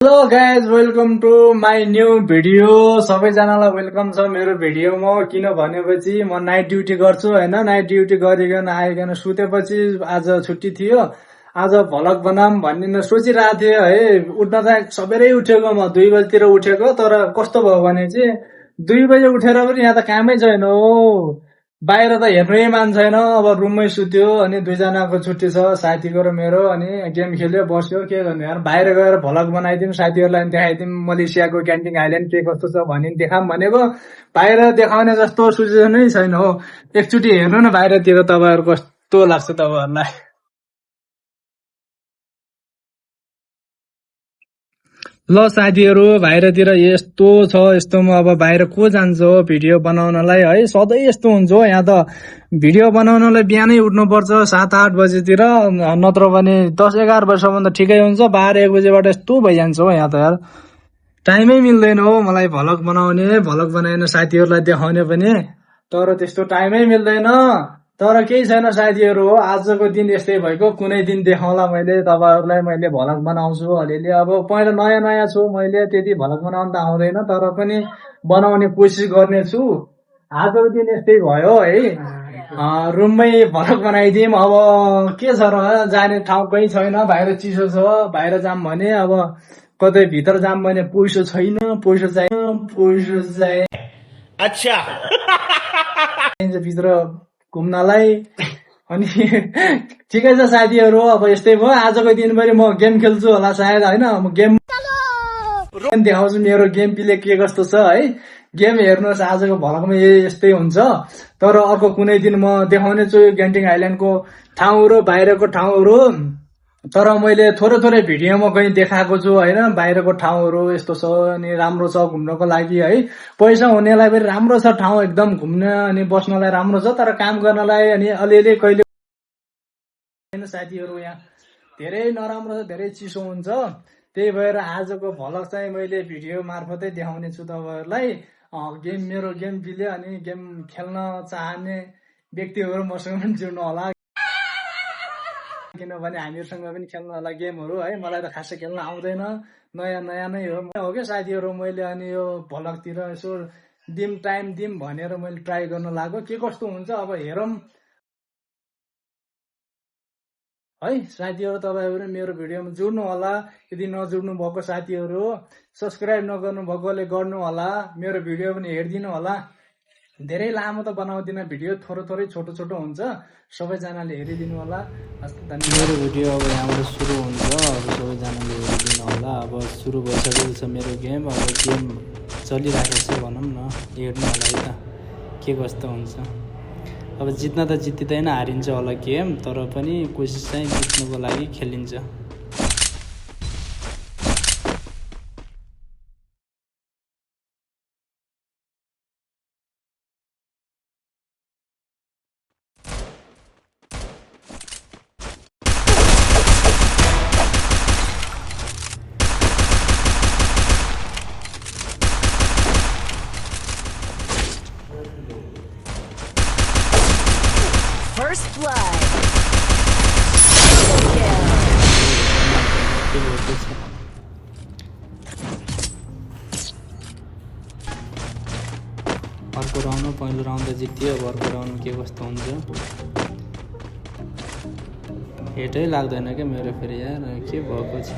Hello guys welcome to my new video. सबैजनालाई welcome छ मेरो भिडियोमा। किन भनेपछि म नाइट ड्युटी गर्छु हैन। नाइट ड्युटी गरिकन आइकन सुतेपछि आज छुट्टी थियो। आज भ्लग बनाम भन्ने सोचिरहेको थिएँ है। उठ्न त सबेरै उठेको, म 2 बजीतिर उठेको। तर कस्तो भयो भने चाहिँ 2 बजे उठेर पनि यहाँ त कामै छैन हो। बाहिर त हेर्नै मान छैन। अब रुममै सुत्यो अनि 2 जनाको छुट्टी छ, साथीको र मेरो। अनि गेम खेल्यो बस्यो। के गर्ने यार, बाहिर गएर भ्लग बनाइदिउँ, साथीहरूलाई देखाइदिउँ मलेसियाको क्यान्टिङ आइल्यान्ड के कस्तो छ भनि देखाम भनेको। बाहिर देखाउने जस्तो सिचुएसनै छैन हो। एकचोटि हेर्नु न बाहिरतिर, तपाईहरु कस्तो लाग्छ तपाईहरुलाई। ल साथीहरु, बाहिरतिर यस्तो छ। यस्तोमा अब बाहिर को जान्छ हो भिडियो बनाउनलाई है। सधैँ यस्तो हुन्छ हो। यहाँ त भिडियो बनाउनलाई बिहानै उठ्नुपर्छ 7-8 बजेतिर, नत्र भने 10-11 बजेसम्म त ठिकै हुन्छ। 12-1 बजेबाट यस्तो भइजान्छ हो यहाँ त यार। टाइमै मिल्दैन हो मलाई भ्लग बनाउने, भ्लग बनाएन साथीहरुलाई देखाउने पनि। तर त्यस्तो टाइमै मिल्दैन। तर केही छैन साथीहरु हो, आजको दिन यस्तै भएको। कुनै दिन देखाउला मैले तपाईहरुलाई, मैले भ्लग बनाउँछु अलिअलि। अब पहिला नयाँ नयाँ छु, मैले त्यति भ्लग बनाउन त आउँदैन, तर पनि बनाउने कोसिस गर्नेछु। आजको दिन यस्तै भयो है। रुममै भ्लग बनाइदिउँ। अब के छ र, जाने ठाउँ कहीँ छैन, बाहिर चिसो छ। बाहिर जाम भने अब कतै भित्र जाम भने पैसो छैन, पैसो चाहियो अच्छा भित्र घुम्नलाई। अनि ठिकै छ साथीहरु, अब यस्तै भयो। आजको दिनभरि म गेम खेल्छु होला सायद हैन। म गेम देखाउँछु मेरो गेम प्ले के कस्तो छ है। गेम हेर्नुहोस्, आजको भ्लगमा यस्तै हुन्छ। तर अर्को कुनै दिन म देखाउने छु क्यान्टिङ आइल्यान्डको ठाउँहरु, बाहिरको ठाउँहरु। तर मैले थोरै थोरै भिडियोमा कहीँ देखाएको छु हैन। बाहिरको ठाउँहरु यस्तो छ अनि राम्रो छ घुम्नको लागि है। पैसा हुनेलाई पनि राम्रो छ ठाउँ, एकदम घुम्न अनि बस्नलाई राम्रो छ। तर काम गर्नलाई अनि अलिअलि कहिले साथीहरु यहाँ धेरै नराम्रो छ, धेरै चिसो हुन्छ। त्यही भएर आजको भ्लग चाहिँ मैले भिडियो मार्फतै देखाउने छु तपाईहरुलाई। गेम, मेरो गेम प्ले अनि गेम खेल्न चाहने व्यक्तिहरु मसँग पनि जुड्नु होला, किनभने हामीहरुसँग पनि खेल्नु होला गेमहरु है। मलाई त खासै खेल्न आउँदैन, नयाँ नयाँ नै हो के साथीहरु। मैले अनि यो भ्लगतिर यसो टाइम दिम भनेर मैले ट्राई गर्न लाग्यो। के कस्तो हुन्छ अब हेरौँ है। साथीहरु, तपाईहरु मेरो भिडियोमा जुड्नु होला। यदि नजुड्नु भएको साथीहरु, सब्स्क्राइब नगर्नु भएकोले गर्नु होला। मेरो भिडियो पनि हेरिदिनु होला। धेरै लामो त बनाउँदिन भिडियो, थोरै थोरै छोटो छोटो हुन्छ। सबैजनाले हेरिदिनु होला। मेरो भिडियो अब यहाँबाट सुरु हुन्छ। अब सबैजनाले हेरिदिनु होला। अब सुरु भइसकेको छ मेरो गेम। अब गेम चलिरहेको छ भनौँ न, हेर्नु होला है त के कस्तो हुन्छ। अब जित्न त जित्दिँदैन, हारिन्छ होला गेम, तर पनि कोसिस चाहिँ जित्नुको लागि खेलिन्छ। First blood. अर्को राउन्ड, पहिलो राउन्ड त जित्यो। अब अर्को राउन्ड के कस्तो हुन्छ हेटै लाग्दैन क्या मेरो फेरि यार। के भएको छ,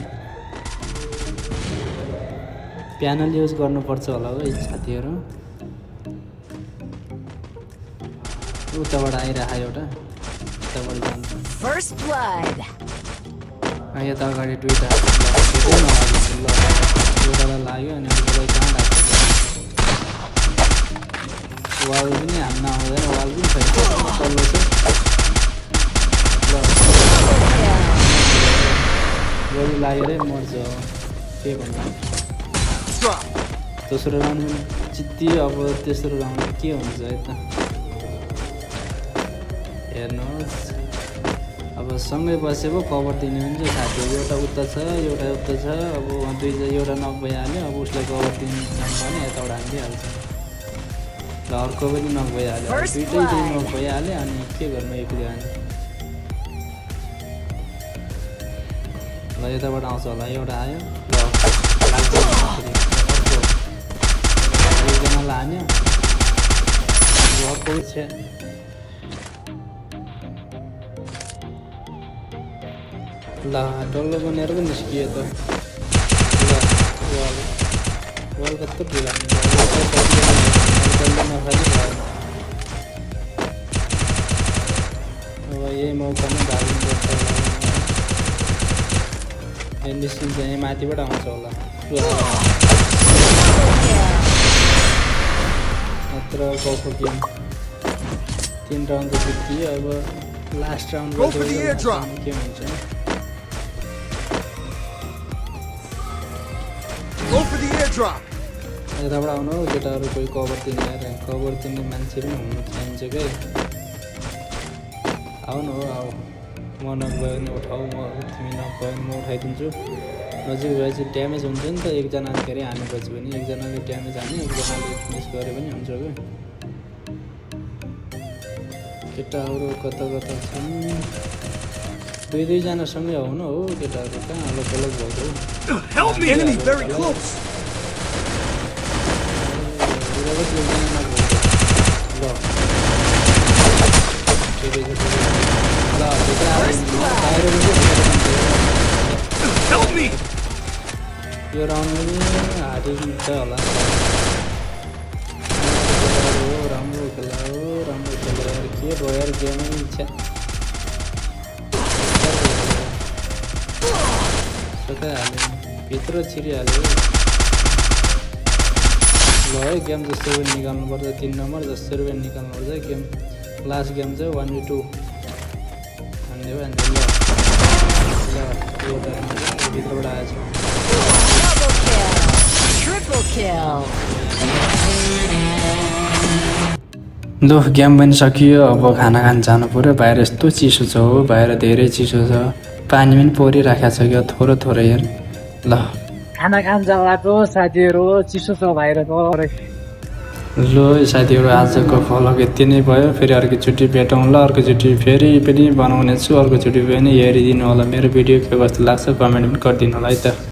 प्यानल युज गर्नुपर्छ होला है साथीहरु। उताबाट आइरहेको एउटा, उताबाट जान्छ। First blood. यता अगाडि दुईवटा एउटालाई लाग्यो अनि अर्कोलाई कहाँ लाग्छ। वाल पनि हान्न आउँदैन, वाल पनि छैन, तल्लो छ। गोली लागेरै मर्छ के भन्नु। दोस्रो राउन्ड जित्यो। अब तेस्रो राउन्ड के हुन्छ है त हेर्नुहोस्। अब सँगै बसे पो कभर दिने हुन्छ साथीहरु। एउटा उता छ, एउटा उता छ। अब एउटा नक भइहाल्यो। अब उसलाई कभर दिनु भने यताबाट हानिदिइहाल्छ। र अर्को पनि नक भइहाल्यो। दुइटै नक भइहाल्यो। अनि के गर्नु एक्लै अनि। ल यताबाट आउँछ होला, एउटा आयो। ल छे ल डल्लो बनेर पनि निस्कियो त ल वाल कस्तो ढिला अब यही मौकामा भागिनुपर्छ होला निस्किन्छ यहीँ माथिबाट आउँछ होला मात्र गएको गेम 3 राउन्ड जित्यो अब लास्ट राउन्ड के हुन्छ यताबाट आउनु केटाहरू कोही कभर दिने कभर दिने मान्छे पनि हुनु चाहिन्छ क्या आउनु हो आऊ म नगयो भने उठाऊ म तिमी नगयो भने म उठाइदिन्छु नजिक भएपछि ड्यामेज हुन्छ नि त एकजनाले फेरि हानेपछि पनि एकजनाले ड्यामेज हाने एकजनाले मिस गरे पनि हुन्छ क्या केटाहरू कता कता छन् 2 जनासँगै आउनु हो केटाहरू कहाँ अलग अलग भएको यो राउन्ड पनि हारिन्छ होला राम्रो खेला हो के रोयर गेमै इच्छा सताइहाल्यो भित्र छिरिहाल्यो ल है गेम जस्तो निकाल्नुपर्छ 3 नम्बर जस्तो रुपियाँ निकाल्नुपर्छ गेम लास्ट गेम चाहिँ 1v2 हान्ने भयो भित्रबाट आएछ Triple kill. लु गेम पनि सकियो अब खाना खान जानु पर्यो बाहिर यस्तो चिसो छ हो बाहिर धेरै चिसो छ पानी पनि परिराखेको छ क्या थोरै थोरै हेर ल खाना खान जाएको साथीहरू चिसो छ बाहिर लु साथीहरू आजको भ्लग यति नै भयो फेरि अर्कोचोटि भेटौँ ल अर्कोचोटि फेरि पनि बनाउने छु अर्कोचोटि पनि हेरिदिनु होला मेरो भिडियो के कस्तो लाग्छ कमेन्ट पनि गरिदिनु होला है त